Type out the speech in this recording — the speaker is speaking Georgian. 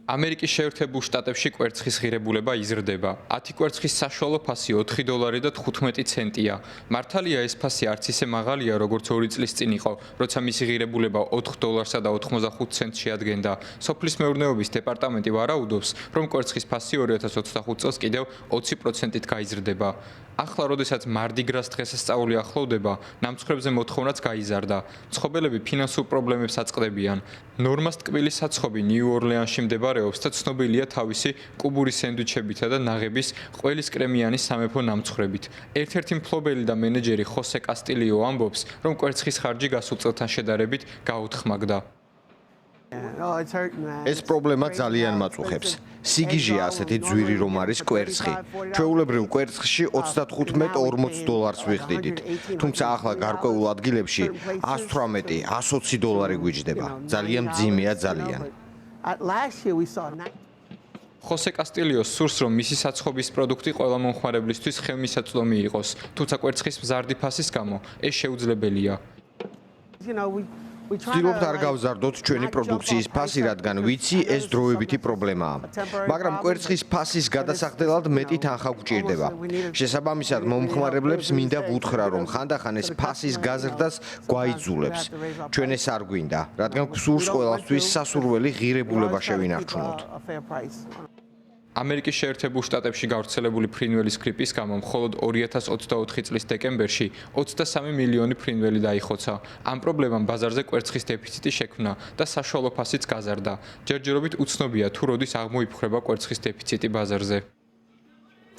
ამერიკის შეერთებულ შტატებში კვერცხის ღირებულება იზრდება. 10 კვერცხის საშუალო ფასი $4 და 15 ცენტია. მართალია ეს ფასი არც ისე მაღალია, როგორც 2 წლის წინ იყო, როცა მისი ღირებულება $4 და 85 ცენტს შეადგენდა. სოფლის მეურნეობის დეპარტამენტი ვარაუდობს, რომ კვერცხის ფასი 2025 წელს კიდევ 20%-ით გაიზრდება. ახლა, როდესაც მარდი გრას დღესასწაული ახლოვდება, ნამცხრებზე მოთხოვნაც გაიზარდა. მცხოვრები ფინანსურ პრობლემებს აწყდებიან. ნორმას ტკბილი საცხობი ნიუ-ორლეანში მდებარეობს და ცნობილია თავისი კუბური სენდვიჩებითა და ნაღების ყველის კრემიანი სამეფო ნამცხრებით. ერთ-ერთი მფლობელი და მენეჯერი ხოსე კასტილიო ამბობს, რომ კვერცხის ხარჯი გასულ წელთან შედარებით გაუთხმაგდა. ეს პრობლემა ძალიან მაწუხებს. სიგიჟეა ასეთი ძვირი რომ არის კვერცხი. ჩვეულებრივ კვერცხში $35-40 ვიხდიდით. თუმცა ახლა გარკვეულ ადგილებში $118-120 გვიჯდება. ძალიან მძიმეა ძალიან. ხოსე კასტილიო სურს, რომ მისი საცხობის პროდუქტი ყველა მომხმარებლისთვის ხელმისაწვდომი იყოს, თუმცა კვერცხის მზარდი ფასის გამო ეს შეუძლებელია. ვცდილობთ არ გავზარდოთ ჩვენი პროდუქციის ფასი, რადგან ვიცი ეს დროებითი პრობლემაა. მაგრამ კვერცხის ფასის გადასახდელად მეტი თანხა გვჭირდება. შესაბამისად, მომხმარებლებს მინდა ვუთხრა, რომ ხანდახან ეს ფასის გაზრდას გვაიძულებს. ჩვენ ეს არ გვინდა, რადგან გვსურს ყველასთვის სასურველი ღირებულება შევინარჩუნოთ. ამერიკის შეერთებულ შტატებში გავრცელებული ფრინველის გრიპის გამო მხოლოდ 2024 წლის დეკემბერში 23 მილიონი ფრინველი დაიხოცა. ამ პრობლემამ ბაზარზე კვერცხის დეფიციტი შექმნა და საშუალო ფასიც გაზარდა. ჯერჯერობით უცნობია თუ როდის აღმოიფხვრება კვერცხის დეფიციტი ბაზარზე.